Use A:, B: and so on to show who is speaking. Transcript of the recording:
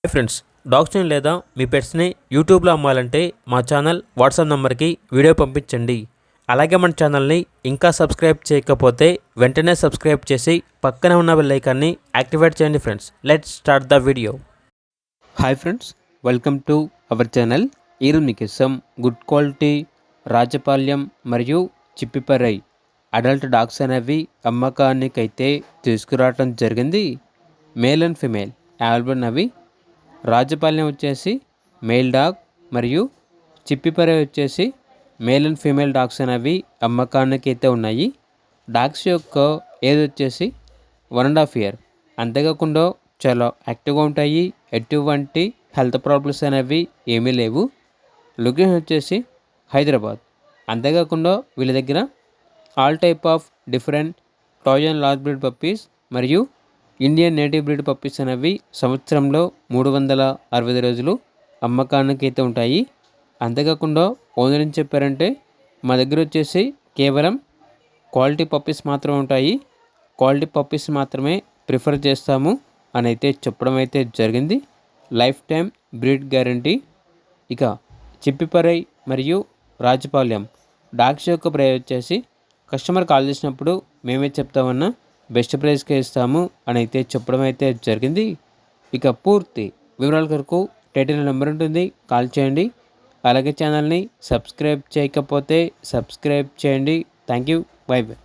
A: Hi friends, డాగ్స్ని లేదా మీ పెట్స్ని యూట్యూబ్లో అమ్మాలంటే మా ఛానల్ వాట్సాప్ నెంబర్కి వీడియో పంపించండి. అలాగే మన ఛానల్ని ఇంకా సబ్స్క్రైబ్ చేయకపోతే వెంటనే సబ్స్క్రైబ్ చేసి పక్కనే ఉన్న బెల్ ఐకాన్ని యాక్టివేట్ చేయండి. Friends, let's start the video. Hi friends, welcome to our channel. ఈరోజు మీకోసం గుడ్ క్వాలిటీ రాజపాళ్యం మరియు చిప్పిపరై అడల్ట్ డాగ్స్ అనేవి అమ్మకానికైతే తీసుకురావడం జరిగింది. మేల్ అండ్ ఫిమేల్ అవైలబుల్ అవి. రాజపాళ్యం వచ్చేసి మేల్ డాగ్ మరియు చిప్పిపరై వచ్చేసి మేల్ అండ్ ఫీమేల్ డాగ్స్ అనేవి అమ్మకానికి అయితే ఉన్నాయి. డాగ్స్ యొక్క ఏజ్ వచ్చేసి 1.5 year. అంతేకాకుండా చాలా యాక్టివ్గా ఉంటాయి. ఎటువంటి హెల్త్ ప్రాబ్లమ్స్ అనేవి ఏమీ లేవు. లొకేషన్ వచ్చేసి హైదరాబాద్. అంతేకాకుండా వీళ్ళ దగ్గర all type of different toy and large breed puppies మరియు ఇండియన్ నేటివ్ బ్రీడ్ పప్పీస్ అనేవి సంవత్సరంలో 365 రోజులు అమ్మకానికి అయితే ఉంటాయి. అంతేకాకుండా ఓనర్ ఏం చెప్పారంటే, మా దగ్గర వచ్చేసి కేవలం క్వాలిటీ పప్పీస్ మాత్రమే ఉంటాయి, క్వాలిటీ పప్పీస్ మాత్రమే ప్రిఫర్ చేస్తాము అని అయితే చెప్పడం అయితే జరిగింది. Life time breed guarantee. ఇక చిప్పిపరై మరియు రాజపాళ్యం డాగ్స్ యొక్క ప్రైస్ వచ్చేసి కస్టమర్ కాల్ చేసినప్పుడు మేమే చెప్తామన్నా బెస్ట్ ప్రైస్కే ఇస్తాము అని అయితే చెప్పడం అయితే జరిగింది. ఇక పూర్తి వివరాల కొరకు టైటిల్ నెంబర్ ఉంటుంది, కాల్ చేయండి. అలాగే ఛానల్ని సబ్స్క్రైబ్ చేయకపోతే సబ్స్క్రైబ్ చేయండి. Thank you. By by.